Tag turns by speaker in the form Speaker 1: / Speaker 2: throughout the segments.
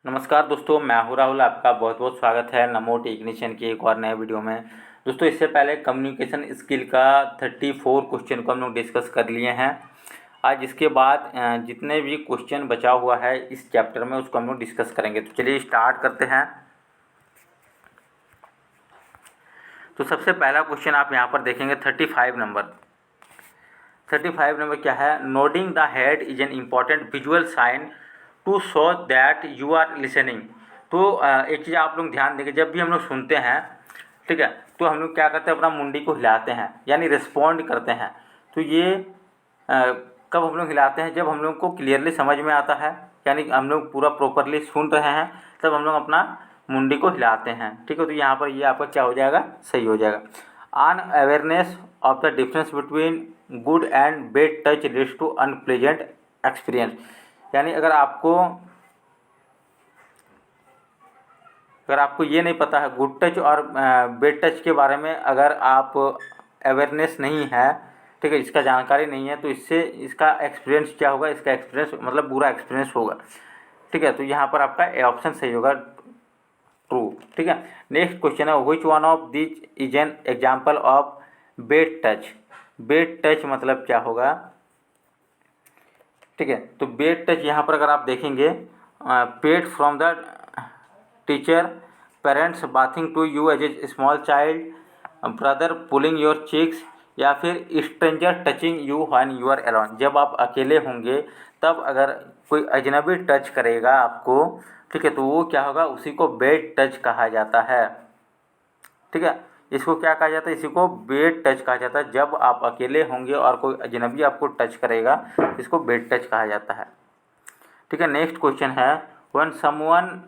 Speaker 1: नमस्कार दोस्तों, मैं हूं राहुल। आपका बहुत बहुत स्वागत है नमो टेक्नीशियन की एक और नए वीडियो में। दोस्तों, इससे पहले कम्युनिकेशन स्किल का 34 क्वेश्चन को हम लोग डिस्कस कर लिए हैं। आज इसके बाद जितने भी क्वेश्चन बचा हुआ है इस चैप्टर में उसको हम लोग डिस्कस करेंगे। तो चलिए स्टार्ट करते हैं। तो सबसे पहला क्वेश्चन आप यहाँ पर देखेंगे 35 नंबर। 35 नंबर क्या है? Nodding the head is an important visual sign to show that you are listening. तो एक चीज़ आप लोग ध्यान देंगे, जब भी हम लोग सुनते हैं, ठीक है, तो हम लोग क्या करते हैं, अपना मुंडी को हिलाते हैं, यानी रिस्पॉन्ड करते हैं। तो ये कब हम लोग हिलाते हैं? जब हम लोग को क्लियरली समझ में आता है, यानी हम लोग पूरा प्रॉपरली सुन रहे हैं, तब हम लोग अपना मुंडी को हिलाते हैं। ठीक है, तो यहाँ पर ये आपका क्या हो जाएगा? सही हो जाएगा। Unawareness of the difference between good and bad touch leads to unpleasant experience. यानी अगर आपको ये नहीं पता है गुड टच और बैड टच के बारे में, अगर आप अवेयरनेस नहीं है, ठीक है, इसका जानकारी नहीं है, तो इससे इसका एक्सपीरियंस क्या होगा? इसका एक्सपीरियंस मतलब बुरा एक्सपीरियंस होगा। ठीक है, तो यहाँ पर आपका ए ऑप्शन सही होगा, ट्रू। ठीक है, नेक्स्ट क्वेश्चन है which one of this is an example of bad touch. Bad touch मतलब क्या होगा? ठीक है, तो बैड टच यहाँ पर अगर आप देखेंगे, pat from the teacher, parents bathing to you as a small child, brother pulling your cheeks, या फिर stranger touching you when you are alone. जब आप अकेले होंगे तब अगर कोई अजनबी टच करेगा आपको, ठीक है, तो वो क्या होगा? उसी को बैड टच कहा जाता है। ठीक है, इसको क्या कहा जाता है? इसी को बैड टच कहा जाता है। जब आप अकेले होंगे और कोई अजनबी आपको टच करेगा, इसको बैड टच कहा जाता है। ठीक है, नेक्स्ट क्वेश्चन है when someone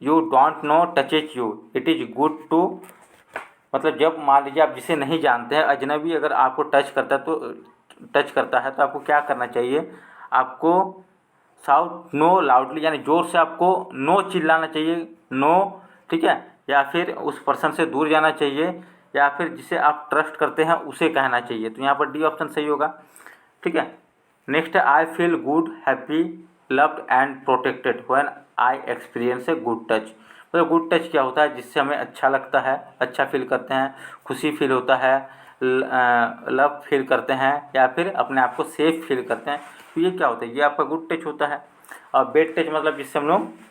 Speaker 1: you don't know touches you it is good to. मतलब जब मान लीजिए आप जिसे नहीं जानते हैं, अजनबी अगर आपको टच करता है तो आपको क्या करना चाहिए? आपको साउट नो लाउडली, यानी ज़ोर से आपको नो चिल्लाना चाहिए, नो। ठीक है, या फिर उस पर्सन से दूर जाना चाहिए, या फिर जिसे आप ट्रस्ट करते हैं उसे कहना चाहिए। तो यहाँ पर डी ऑप्शन सही होगा। ठीक है, नेक्स्ट है I feel good, happy, loved and protected when I experience a good touch. मतलब गुड टच क्या होता है? जिससे हमें अच्छा लगता है, अच्छा फील करते हैं, खुशी फील होता है, लव फील करते हैं, या फिर अपने आप को सेफ फील करते हैं। तो ये क्या होता है? ये आपका गुड टच होता है। और बैड टच मतलब जिससे हम लोग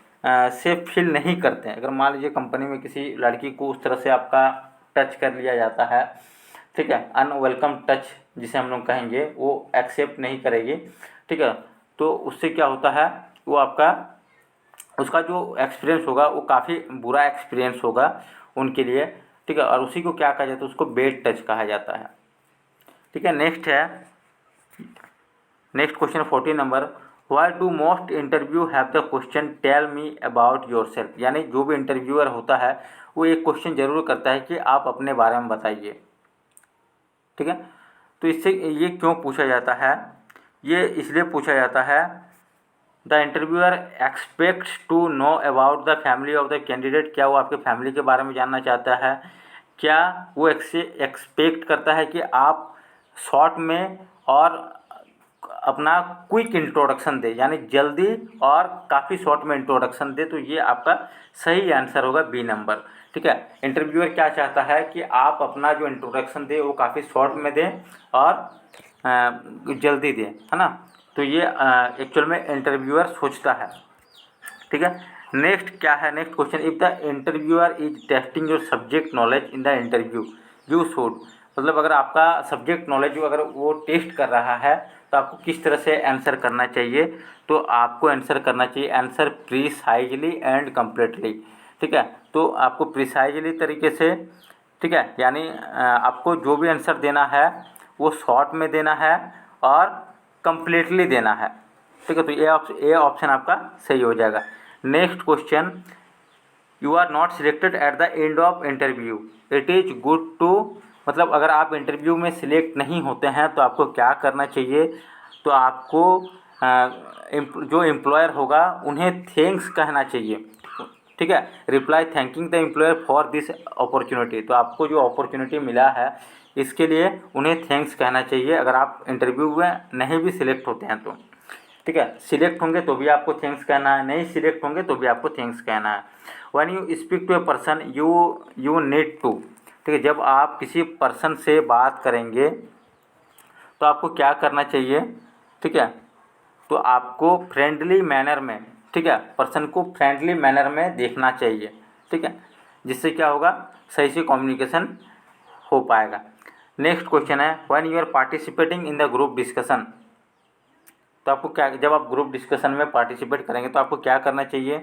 Speaker 1: सेफ फील नहीं करते हैं। अगर मान लीजिए कंपनी में किसी लड़की को उस तरह से आपका टच कर लिया जाता है, ठीक है, अनवेलकम टच जिसे हम लोग कहेंगे, वो एक्सेप्ट नहीं करेगी। ठीक है, तो उससे क्या होता है? वो आपका उसका जो एक्सपीरियंस होगा वो काफ़ी बुरा एक्सपीरियंस होगा उनके लिए। ठीक है, और उसी को क्या कहा जाता है? उसको बैड टच कहा जाता है। ठीक है, next question 14 number. Why do most interview have the question tell me about yourself. यानी जो भी इंटरव्यूअर होता है वो एक क्वेश्चन जरूर करता है कि आप अपने बारे में बताइए। ठीक है, तो इससे ये क्यों पूछा जाता है? ये इसलिए पूछा जाता है, the interviewer expects to know about the family of the candidate. क्या वो आपके फैमिली के बारे में जानना चाहता है? क्या वो एक्सपेक्ट करता है कि आप शॉर्ट में और अपना क्विक इंट्रोडक्शन दे, यानी जल्दी और काफ़ी शॉर्ट में इंट्रोडक्शन दे? तो ये आपका सही आंसर होगा बी नंबर। ठीक है, इंटरव्यूअर क्या चाहता है कि आप अपना जो इंट्रोडक्शन दे वो काफ़ी शॉर्ट में दें और जल्दी दें, है ना? तो ये एक्चुअल में इंटरव्यूअर सोचता है। ठीक है, नेक्स्ट क्या है? Next question, if the interviewer is testing your subject knowledge in the interview you should. मतलब अगर आपका सब्जेक्ट नॉलेज अगर वो टेस्ट कर रहा है तो आपको किस तरह से आंसर करना चाहिए? तो आपको आंसर करना चाहिए आंसर प्रीसाइजली एंड कम्प्लीटली। ठीक है, तो आपको प्रीसाइजली तरीके से, ठीक है, यानी आपको जो भी आंसर देना है वो शॉर्ट में देना है और कम्प्लीटली देना है। ठीक है, तो ए ऑप्शन आपका सही हो जाएगा। Next question, you are not selected at the end of interview it is good to. मतलब अगर आप इंटरव्यू में सिलेक्ट नहीं होते हैं तो आपको क्या करना चाहिए? तो आपको जो एम्प्लॉयर होगा उन्हें थैंक्स कहना चाहिए। ठीक है, reply thanking the employer for this opportunity. तो आपको जो अपॉर्चुनिटी मिला है इसके लिए उन्हें थैंक्स कहना चाहिए अगर आप इंटरव्यू में नहीं भी सिलेक्ट होते हैं तो। ठीक है, सिलेक्ट होंगे तो भी आपको थैंक्स कहना है, नहीं सिलेक्ट होंगे तो भी आपको थैंक्स कहना है। When you speak to a person you need to, ठीक है, जब आप किसी पर्सन से बात करेंगे तो आपको क्या करना चाहिए, ठीक है, तो आपको फ्रेंडली मैनर में, ठीक है, पर्सन को फ्रेंडली मैनर में देखना चाहिए, ठीक है, जिससे क्या होगा, सही से कम्युनिकेशन हो पाएगा। नेक्स्ट क्वेश्चन है when you are participating in the group discussion, तो आपको क्या, जब आप ग्रुप डिस्कशन में पार्टिसिपेट करेंगे तो आपको क्या करना चाहिए,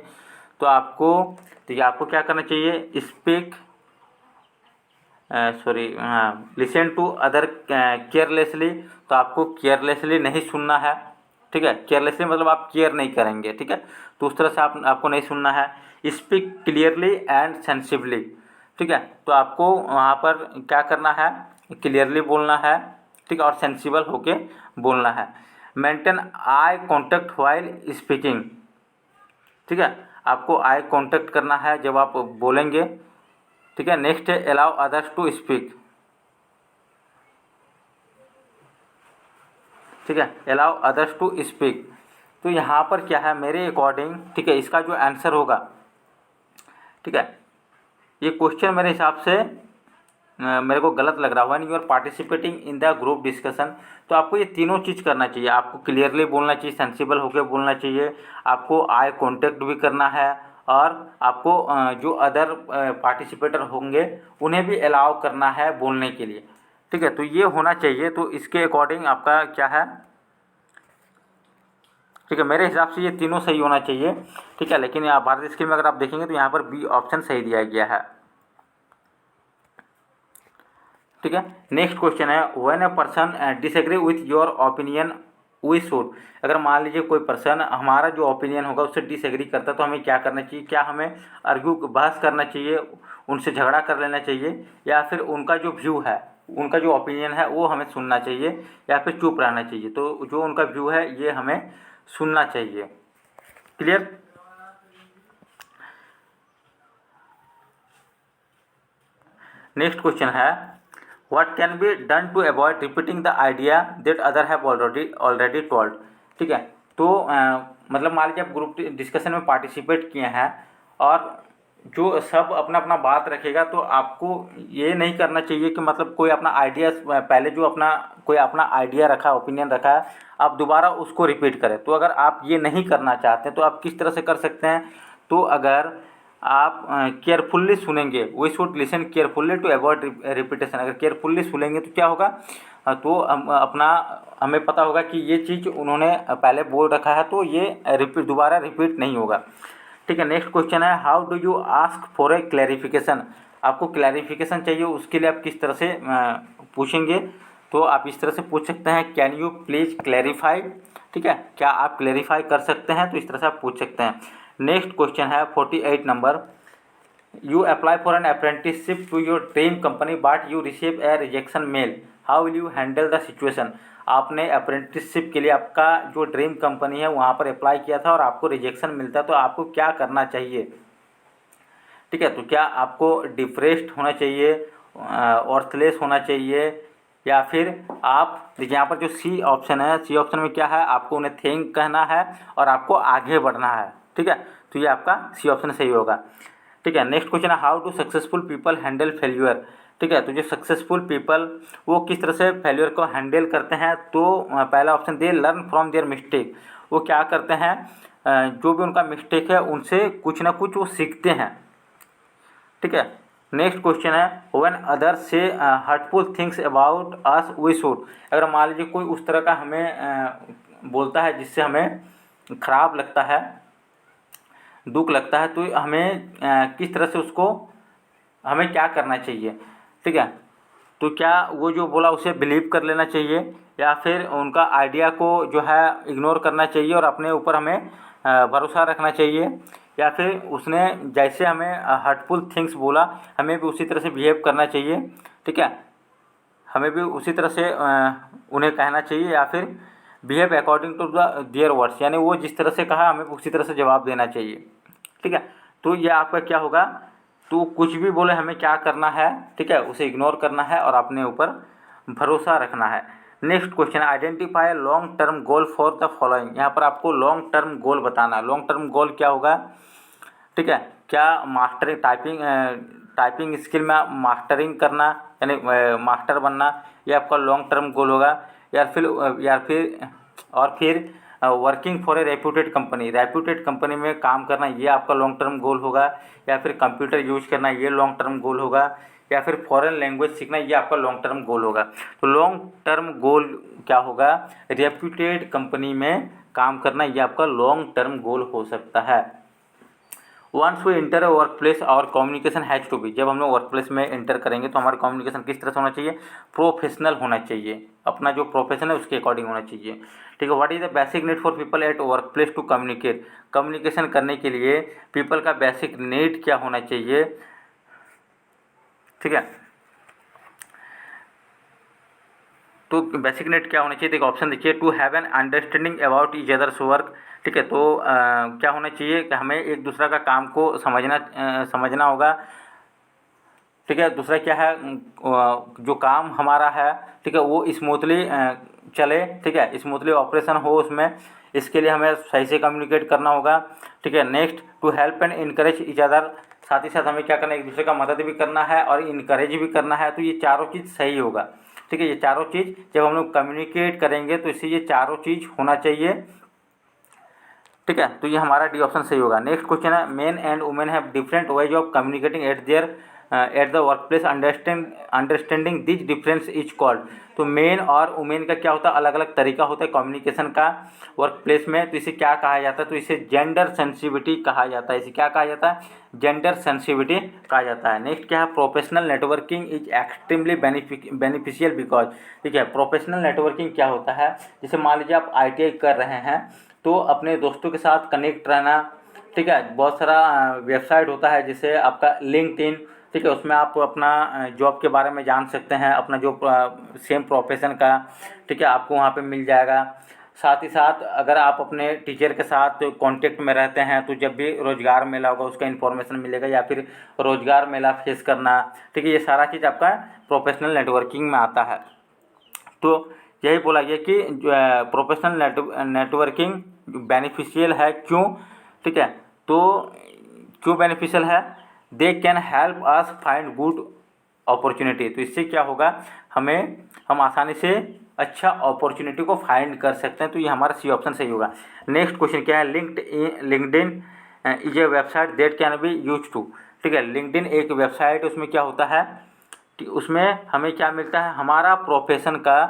Speaker 1: तो आपको, ठीक है, आपको क्या करना चाहिए, speak listen to other carelessly, तो आपको केयरलेसली नहीं सुनना है, ठीक है, केयरलेसली मतलब आप केयर नहीं करेंगे, ठीक है, तो उस तरह से आपको नहीं सुनना है। स्पीक क्लियरली एंड सेंसिबली, ठीक है, तो आपको वहाँ पर क्या करना है, क्लियरली बोलना है, ठीक है, और सेंसिबल होके बोलना है। Maintain eye contact while speaking, ठीक है, आपको आई कॉन्टेक्ट करना है जब आप बोलेंगे, ठीक है। नेक्स्ट है अलाउ अदर्स टू स्पीक, ठीक है, अलाउ अदर्स टू स्पीक, तो यहाँ पर क्या है मेरे अकॉर्डिंग, ठीक है, इसका जो आंसर होगा, ठीक है, ये क्वेश्चन मेरे हिसाब से मेरे को गलत लग रहा है। When you are participating in the group discussion, तो आपको ये तीनों चीज़ करना चाहिए, आपको क्लियरली बोलना चाहिए, सेंसिबल होकर बोलना चाहिए, आपको आई कांटेक्ट भी करना है, और आपको जो अदर पार्टिसिपेटर होंगे उन्हें भी अलाउ करना है बोलने के लिए, ठीक है, तो ये होना चाहिए। तो इसके अकॉर्डिंग आपका क्या है, ठीक है, मेरे हिसाब से ये तीनों सही होना चाहिए, ठीक है, लेकिन यहाँ भारत स्कीम में अगर आप देखेंगे तो यहाँ पर बी ऑप्शन सही दिया गया है, ठीक है। नेक्स्ट क्वेश्चन है when a person disagree with your opinion we should, अगर मान लीजिए कोई पर्सन हमारा जो ओपिनियन होगा उससे डिसएग्री करता है तो हमें क्या करना चाहिए, क्या हमें आर्ग्यू बहस करना चाहिए, उनसे झगड़ा कर लेना चाहिए, या फिर उनका जो व्यू है, उनका जो ओपिनियन है वो हमें सुनना चाहिए, या फिर चुप रहना चाहिए, तो जो उनका व्यू है ये हमें सुनना चाहिए। क्लियर। नेक्स्ट क्वेश्चन है what can be done to avoid repeating the idea that other have already told, ठीक है, तो मतलब मान लीजिए आप ग्रुप डिस्कशन में पार्टिसिपेट किए हैं और जो सब अपना अपना बात रखेगा, तो आपको ये नहीं करना चाहिए कि मतलब कोई अपना आइडिया पहले जो अपना कोई अपना आइडिया रखा, ओपिनियन रखा है, आप दोबारा उसको रिपीट करें। तो अगर आप ये नहीं करना चाहते तो आप किस तरह से कर सकते हैं, तो अगर आप केयरफुल्ली सुनेंगे, we should listen carefully to avoid repetition, अगर केयरफुल्ली सुनेंगे तो क्या होगा, तो हमें पता होगा कि ये चीज़ उन्होंने पहले बोल रखा है, तो ये दोबारा रिपीट नहीं होगा, ठीक है। नेक्स्ट क्वेश्चन है how do you ask for a clarification, आपको क्लैरिफिकेशन चाहिए, उसके लिए आप किस तरह से पूछेंगे, तो आप इस तरह से पूछ सकते हैं कैन यू प्लीज़ क्लैरिफाई, ठीक है, क्या आप क्लैरिफाई कर सकते हैं, तो इस तरह से आप पूछ सकते हैं। नेक्स्ट क्वेश्चन है 48 number, you apply for an apprenticeship to your dream company but you receive a rejection mail, how will you handle the situation, आपने अप्रेंटिसशिप के लिए आपका जो ड्रीम कंपनी है वहाँ पर अप्लाई किया था और आपको रिजेक्शन मिलता है, तो आपको क्या करना चाहिए, ठीक है, तो क्या आपको डिप्रेस्ड होना चाहिए, ऑर्थलेस होना चाहिए, या फिर आप देखिए यहाँ पर जो सी ऑप्शन है, सी ऑप्शन में क्या है, आपको उन्हें थैंक कहना है और आपको आगे बढ़ना है, ठीक है, तो ये आपका सी ऑप्शन सही होगा, ठीक है। नेक्स्ट क्वेश्चन है how do successful people handle failure, ठीक है, तो जो सक्सेसफुल पीपल वो किस तरह से फेल्यूर को हैंडल करते हैं, तो पहला option they learn from their mistake, वो क्या करते हैं, जो भी उनका मिस्टेक है उनसे कुछ ना कुछ वो सीखते हैं, ठीक है। नेक्स्ट क्वेश्चन है when other say hurtful things about us we should, अगर मान लीजिए कोई उस तरह का हमें बोलता है जिससे हमें खराब लगता है, दुख लगता है, तो हमें किस तरह से उसको हमें क्या करना चाहिए, ठीक है, तो क्या वो जो बोला उसे बिलीव कर लेना चाहिए, या फिर उनका आइडिया को जो है इग्नोर करना चाहिए और अपने ऊपर हमें भरोसा रखना चाहिए, या फिर उसने जैसे हमें हर्टफुल थिंग्स बोला हमें भी उसी तरह से बिहेव करना चाहिए, ठीक है, हमें भी उसी तरह से उन्हें कहना चाहिए, या फिर behave according to the their words, यानी वो जिस तरह से कहा हमें उसी तरह से जवाब देना चाहिए, ठीक है। तो ये आपका क्या होगा, तो कुछ भी बोले हमें क्या करना है, ठीक है, उसे इग्नोर करना है और अपने ऊपर भरोसा रखना है। Next question, identify long term goal for the following. यहाँ पर आपको लॉन्ग टर्म गोल बताना है। लॉन्ग टर्म गोल क्या होगा, ठीक है, क्या मास्टरिंग टाइपिंग स्किल में मास्टरिंग करना, यानी मास्टर बनना, ये आपका लॉन्ग टर्म गोल होगा। या फिर working for a reputed company में काम करना, ये आपका लॉन्ग टर्म गोल होगा। या फिर कंप्यूटर यूज करना, ये लॉन्ग टर्म गोल होगा। या फिर फॉरेन लैंग्वेज सीखना, ये आपका लॉन्ग टर्म गोल होगा। तो लॉन्ग टर्म गोल क्या होगा, रेप्यूटेड कंपनी में काम करना, ये आपका लॉन्ग टर्म गोल हो सकता है। Once we enter a work place और कम्युनिकेशन हैज़ टू बी, जब हम लोग वर्क प्लेस में इंटर करेंगे तो हमारा कम्युनिकेशन किस तरह से होना चाहिए, प्रोफेशनल होना चाहिए, अपना जो प्रोफेशन है उसके अकॉर्डिंग होना चाहिए, ठीक है। What is the basic need for people at work place to communicate, communication करने के लिए पीपल का बेसिक नीड क्या होना चाहिए, ठीक है। तो बेसिक नीड क्या होना चाहिए, देखिए ऑप्शन देखिए, to have an understanding about each others work, ठीक है। तो क्या होना चाहिए कि हमें एक दूसरा का काम को समझना होगा, ठीक है। दूसरा क्या है, जो काम हमारा है, ठीक है, वो स्मूथली चले, ठीक है, स्मूथली ऑपरेशन हो उसमें, इसके लिए हमें सही से कम्युनिकेट करना होगा, ठीक है। Next, to help and encourage each other, साथ ही साथ हमें क्या करना है, एक दूसरे का मदद भी करना है और इनकरेज भी करना है। तो ये चारों चीज़ सही होगा, ठीक है। ये चारों चीज़ जब हम लोग कम्युनिकेट करेंगे तो इससे ये चारों चीज़ होना चाहिए, ठीक है। तो ये हमारा डी ऑप्शन सही होगा। नेक्स्ट क्वेश्चन है, main and women have different ways of communicating eight the work place, understanding this difference is called. तो मेन और वुमेन का क्या होता है, अलग अलग तरीका होता है कम्युनिकेशन का वर्क प्लेस में, तो इसे क्या कहा जाता है, तो इसे जेंडर सेंसिटिविटी कहा जाता है। इसे क्या कहा जाता है, जेंडर सेंसिटिविटी कहा जाता है। नेक्स्ट क्या है, professional networking is extremely beneficial because, ठीक है। प्रोफेशनल नेटवर्किंग क्या होता है, जैसे मान लीजिए आप ITI कर रहे हैं तो अपने दोस्तों के साथ कनेक्ट रहना, ठीक है। बहुत सारा वेबसाइट होता है जैसे आपका लिंक्डइन, ठीक है, उसमें आप अपना जॉब के बारे में जान सकते हैं, अपना जो सेम प्रोफेशन का, ठीक है, आपको वहाँ पे मिल जाएगा। साथ ही साथ अगर आप अपने टीचर के साथ कांटेक्ट में रहते हैं तो जब भी रोजगार मेला होगा उसका इन्फॉर्मेशन मिलेगा, या फिर रोजगार मेला फेस करना, ठीक है, ये सारा चीज़ आपका प्रोफेशनल नेटवर्किंग में आता है। तो यही बोला गया कि प्रोफेशनल नेटवर्किंग बेनिफिशियल है, क्यों, ठीक है। तो क्यों बेनिफिशियल है, they can help us find good opportunity, तो इससे क्या होगा, हम आसानी से अच्छा अपॉर्चुनिटी को फाइंड कर सकते हैं। तो ये हमारा सी ऑप्शन सही होगा। नेक्स्ट क्वेश्चन क्या है, LinkedIn is a website that can be use to, ठीक है। लिंक्डइन एक वेबसाइट, उसमें क्या होता है कि उसमें हमें क्या मिलता है, हमारा प्रोफेशन का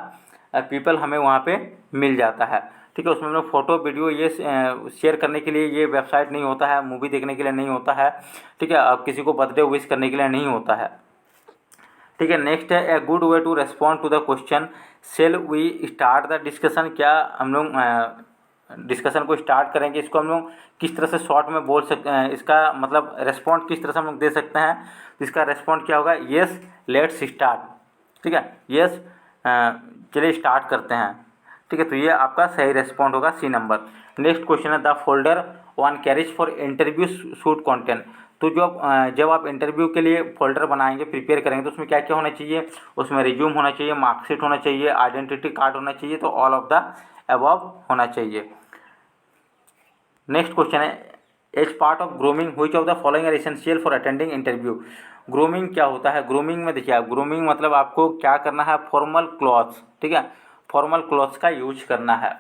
Speaker 1: पीपल हमें वहाँ पे मिल जाता है, ठीक है। उसमें हम लोग फ़ोटो वीडियो ये शेयर करने के लिए ये वेबसाइट नहीं होता है, मूवी देखने के लिए नहीं होता है, ठीक है, अब किसी को बर्थडे विश करने के लिए नहीं होता है, ठीक है। नेक्स्ट है, a good way to respond to the question, shall we start the discussion, क्या हम लोग डिस्कशन को स्टार्ट करेंगे, इसको हम लोग किस तरह से शॉर्ट में बोल सकते हैं, इसका मतलब रेस्पॉन्ड किस तरह से हम लोग दे सकते हैं। तो इसका रेस्पॉन्ड क्या होगा, येस लेट्स स्टार्ट, ठीक है, येस चलिए स्टार्ट करते हैं, ठीक है। तो ये आपका सही रेस्पॉन्ड होगा, सी नंबर। नेक्स्ट क्वेश्चन है, the folder one carries for interview shoot content, तो जब आप इंटरव्यू के लिए फोल्डर बनाएंगे, प्रिपेयर करेंगे, तो उसमें क्या क्या होना चाहिए, उसमें रिज्यूम होना चाहिए, मार्कशीट होना चाहिए, आइडेंटिटी कार्ड होना चाहिए, तो ऑल ऑफ द अबव होना चाहिए। नेक्स्ट क्वेश्चन है, as part of grooming which of the following are essential for attending interview. Grooming क्या होता है, ग्रूमिंग में देखिए, ग्रूमिंग मतलब आपको क्या करना है, फॉर्मल क्लॉथ्स, ठीक है, फॉर्मल क्लॉथ्स का यूज करना है,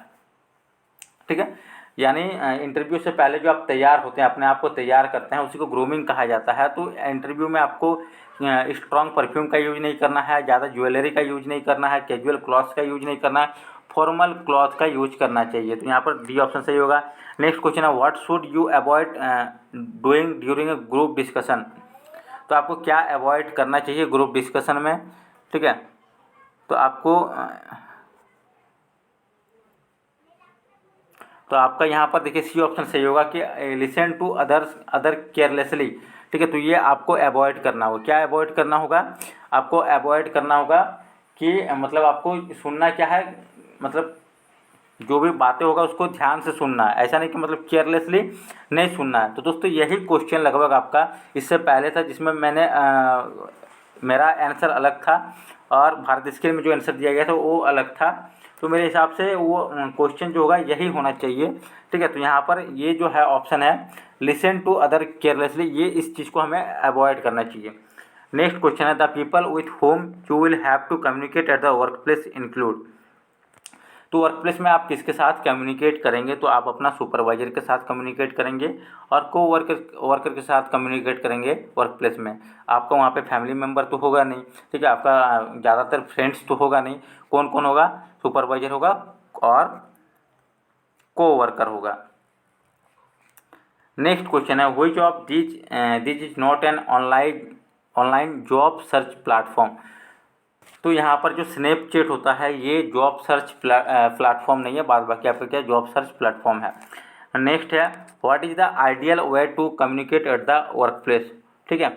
Speaker 1: ठीक है। यानी इंटरव्यू से पहले जो आप तैयार होते हैं, अपने आप को तैयार करते हैं, उसी को ग्रूमिंग कहा जाता है। तो इंटरव्यू में आपको स्ट्रॉन्ग परफ्यूम का यूज नहीं करना है, ज़्यादा ज्वेलरी का यूज नहीं करना है, कैजुअल क्लॉथ्स का यूज नहीं करना है, फॉर्मल क्लॉथ का यूज करना चाहिए। तो यहाँ पर डी ऑप्शन सही होगा। नेक्स्ट क्वेश्चन है, what should you avoid doing during a group discussion, तो आपको क्या अवॉइड करना चाहिए ग्रुप डिस्कशन में, ठीक है। तो आपका यहाँ पर देखिए सी ऑप्शन सही होगा कि लिसन टू अदर केयरलेसली, ठीक है। तो ये आपको अवॉइड करना होगा, क्या अवॉइड करना होगा, आपको अवॉइड करना होगा कि मतलब आपको सुनना क्या है, मतलब जो भी बातें होगा उसको ध्यान से सुनना है, ऐसा नहीं कि मतलब केयरलेसली नहीं सुनना है। तो दोस्तों यही क्वेश्चन लगभग आपका इससे पहले था, जिसमें मेरा आंसर अलग था और भारत स्किल में जो आंसर दिया गया था वो अलग था। तो मेरे हिसाब से वो क्वेश्चन जो होगा यही होना चाहिए, ठीक है। तो यहाँ पर ये जो है ऑप्शन है लिसन टू अदर केयरलेसली, ये इस चीज़ को हमें अवॉइड करना चाहिए। नेक्स्ट क्वेश्चन है the people with whom you will have to communicate at the work place include. तो वर्क प्लेस में आप किसके साथ कम्युनिकेट करेंगे, तो आप अपना सुपरवाइजर के साथ कम्युनिकेट करेंगे और को वर्कर के साथ कम्युनिकेट करेंगे। वर्क प्लेस में आपका वहाँ पे फैमिली मेम्बर तो होगा नहीं, ठीक है, आपका ज़्यादातर फ्रेंड्स तो होगा नहीं। कौन कौन होगा, सुपरवाइजर होगा और को वर्कर होगा। नेक्स्ट क्वेश्चन है which of this is not an online job search platform. तो यहाँ पर जो स्नैपचैट होता है ये जॉब सर्च प्लेटफॉर्म नहीं है, बाद बाकी आपका क्या जॉब सर्च प्लेटफॉर्म है। नेक्स्ट है what is the ideal way to communicate at the work place, ठीक है।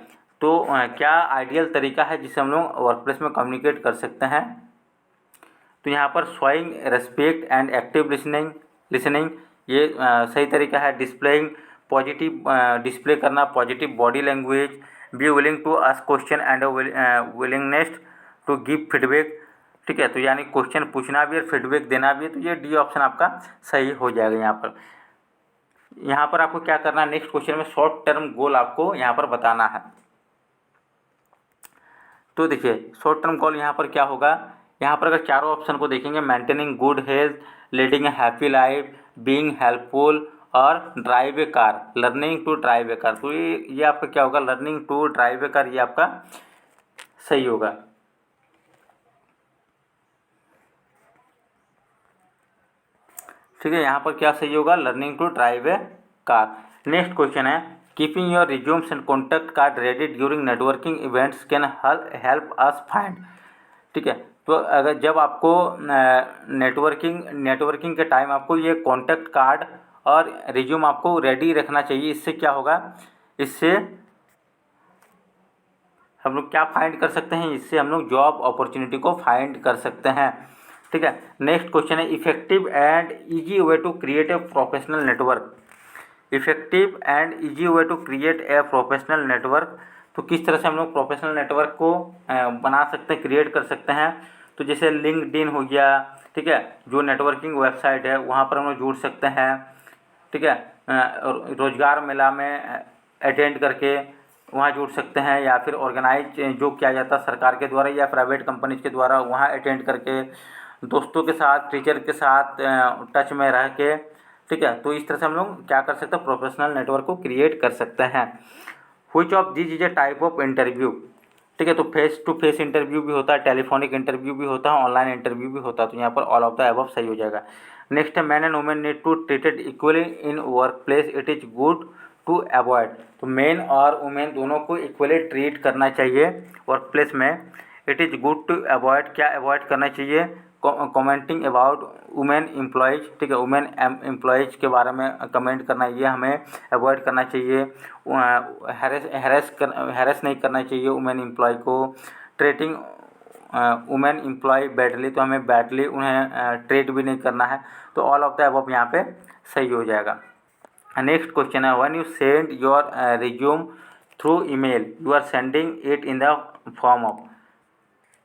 Speaker 1: तो क्या आइडियल तरीका है जिससे हम लोग वर्क प्लेस में कम्युनिकेट कर सकते हैं। तो यहाँ पर showing respect and active listening ये सही तरीका है। डिस्प्लेइंग पॉजिटिव, डिस्प्ले करना positive body language. Be willing to ask question and willingness to give feedback, ठीक है। तो यानी क्वेश्चन पूछना भी और फीडबैक देना भी है, तो ये डी ऑप्शन आपका सही हो जाएगा। यहाँ पर आपको क्या करना है, नेक्स्ट क्वेश्चन में शॉर्ट टर्म गोल आपको यहाँ पर बताना है। तो देखिए शॉर्ट टर्म गोल यहाँ पर क्या होगा, यहाँ पर अगर चारों ऑप्शन को देखेंगे maintaining good health, leading a happy life, being helpful और drive a car, learning to drive a car. तो ये आपका क्या होगा, learning to drive a car, ये आपका सही होगा। ठीक है, यहाँ पर क्या सही होगा, learning to drive a car. Next question है keeping your resumes and contact card ready during networking events can help us find, ठीक है। तो अगर जब आपको नेटवर्किंग के टाइम आपको ये कॉन्टैक्ट कार्ड और रिज्यूम आपको रेडी रखना चाहिए। इससे क्या होगा, इससे हम लोग क्या फाइंड कर सकते हैं, इससे हम लोग जॉब अपॉर्चुनिटी को फाइंड कर सकते हैं, ठीक है। नेक्स्ट क्वेश्चन है effective and easy way to create a professional network. Effective and easy way to create a professional network, तो किस तरह से हम लोग प्रोफेशनल नेटवर्क को बना सकते हैं, क्रिएट कर सकते हैं। तो जैसे लिंक्डइन हो गया, ठीक है, जो नेटवर्किंग वेबसाइट है वहाँ पर हम लोग जुड़ सकते हैं, ठीक है। रोजगार मेला में अटेंड करके वहाँ जुड़ सकते हैं, या फिर ऑर्गेनाइज जो किया जाता है सरकार के द्वारा या प्राइवेट कंपनीज के द्वारा, वहाँ अटेंड करके दोस्तों के साथ टीचर के साथ टच में रह के, ठीक है। तो इस तरह से हम लोग क्या कर सकते हैं, प्रोफेशनल नेटवर्क को क्रिएट कर सकते हैं। Which of this is a type of interview, ठीक है। तो फेस टू फेस इंटरव्यू भी होता है, टेलीफोनिक इंटरव्यू भी होता है, ऑनलाइन इंटरव्यू भी होता है। तो यहाँ पर ऑल ऑफ द अबव सही हो जाएगा। नेक्स्ट है man and women need to treated equally in work place, it is good to avoid. तो मेन और वुमेन दोनों को इक्वली ट्रीट करना चाहिए वर्क प्लेस में। It is good to avoid, क्या अवॉइड करना चाहिए, कमेंटिंग अबाउट वुमेन एम्प्लॉयज़, ठीक है, वुमेन एम्प्लॉयज़ के बारे में कमेंट करना, ये हमें अवॉइड करना चाहिए। हैरेस नहीं करना चाहिए वुमेन एम्प्लॉय को। ट्रीटिंग वुमेन एम्प्लॉय बैडली, तो हमें बैडली उन्हें ट्रीट भी नहीं करना है। तो ऑल ऑफ द अबव यहाँ पे सही हो जाएगा। नेक्स्ट क्वेश्चन है when you send your resume through email you are sending it in the form of,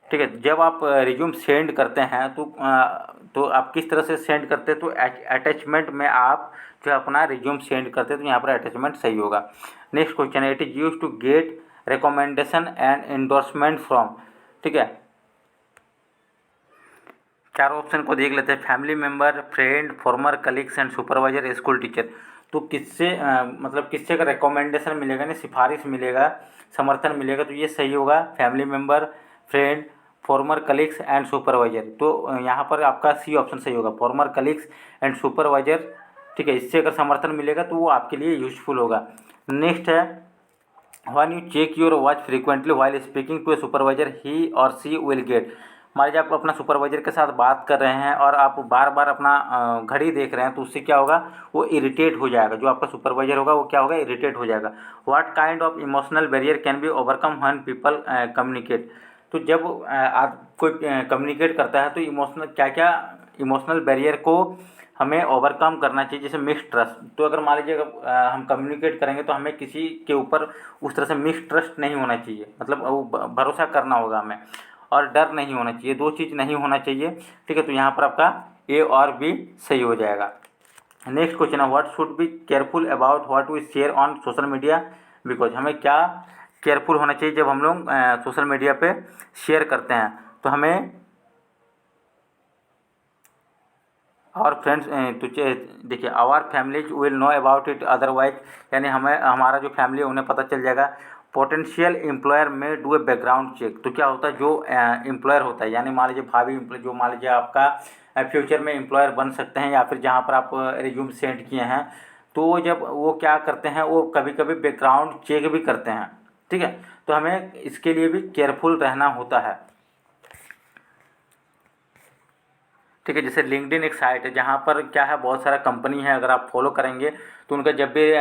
Speaker 1: ठीक है। जब आप रिज्यूम सेंड करते हैं तो आप किस तरह से सेंड करते हैं, तो अटैचमेंट में आप जो अपना रिज्यूम सेंड करते हैं, तो यहाँ पर अटैचमेंट सही होगा। नेक्स्ट क्वेश्चन है it is use to get recommendation and endorsement from, ठीक है। चारों ऑप्शन को देख लेते हैं, family member, friend, former colleagues and supervisor, school teacher. तो किससे मतलब किससे का रिकमेंडेशन मिलेगा, नहीं सिफारिश मिलेगा, समर्थन मिलेगा, तो ये सही होगा family member, friend, former colleagues and supervisor. तो यहाँ पर आपका सी ऑप्शन सही होगा, फॉर्मर कलीग्स एंड सुपरवाइजर, ठीक है। इससे अगर समर्थन मिलेगा तो वो आपके लिए यूजफुल होगा। नेक्स्ट है when you check your watch frequently while speaking to a supervisor he or she will get. मान लीजिए आप अपना सुपरवाइजर के साथ बात कर रहे हैं और आप बार बार अपना घड़ी देख रहे हैं, तो उससे क्या होगा, वो इरिटेट हो जाएगा। जो आपका सुपरवाइजर होगा वो क्या होगा, इरिटेट हो जाएगा। What kind of emotional barrier can be overcome when people communicate. तो जब आप कोई कम्युनिकेट करता है तो इमोशनल क्या क्या इमोशनल बैरियर को हमें ओवरकम करना चाहिए। जैसे मिक्स ट्रस्ट, तो अगर मान लीजिए हम कम्युनिकेट करेंगे तो हमें किसी के ऊपर उस तरह से मिक्स ट्रस्ट नहीं होना चाहिए, मतलब वो भरोसा करना होगा हमें। और डर नहीं होना चाहिए, 2 चीज़ नहीं होना चाहिए। ठीक है, तो यहाँ पर आपका ए और बी सही हो जाएगा। नेक्स्ट क्वेश्चन है what should be careful about what we share on social media, because हमें क्या केयरफुल होना चाहिए जब हम लोग सोशल मीडिया पे शेयर करते हैं। तो हमें और फ्रेंड्स तो देखिए our families will know about it otherwise, यानी हमें हमारा जो फैमिली है उन्हें पता चल जाएगा। पोटेंशियल एम्प्लॉयर में डू ए बैकग्राउंड चेक, तो क्या होता है जो एम्प्लॉयर होता है, यानी मान लीजिए भावी जो मान लीजिए आपका फ्यूचर में एम्प्लॉयर बन सकते हैं या फिर जहाँ पर आप रिज्यूम सेंड किए हैं, तो जब वो क्या करते हैं वो कभी कभी बैकग्राउंड चेक भी करते हैं। ठीक है, तो हमें इसके लिए भी केयरफुल रहना होता है। ठीक है, जैसे लिंक्डइन एक साइट है जहाँ पर क्या है बहुत सारा कंपनी है, अगर आप फॉलो करेंगे तो उनका जब भी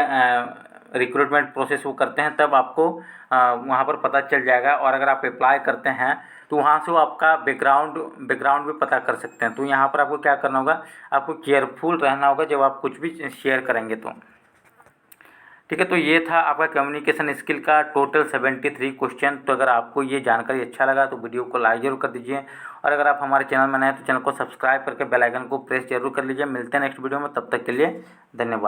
Speaker 1: रिक्रूटमेंट प्रोसेस वो करते हैं तब आपको वहाँ पर पता चल जाएगा। और अगर आप अप्लाई करते हैं तो वहाँ से वो आपका बैकग्राउंड भी पता कर सकते हैं। तो यहाँ पर आपको क्या करना होगा, आपको केयरफुल रहना होगा जब आप कुछ भी शेयर करेंगे तो। ठीक है, तो ये था आपका कम्युनिकेशन स्किल का टोटल 73 क्वेश्चन। तो अगर आपको ये जानकारी अच्छा लगा तो वीडियो को लाइक जरूर कर दीजिए, और अगर आप हमारे चैनल में नए हैं तो चैनल को सब्सक्राइब करके बेल आइकन को प्रेस जरूर कर लीजिए। मिलते हैं नेक्स्ट वीडियो में, तब तक के लिए धन्यवाद।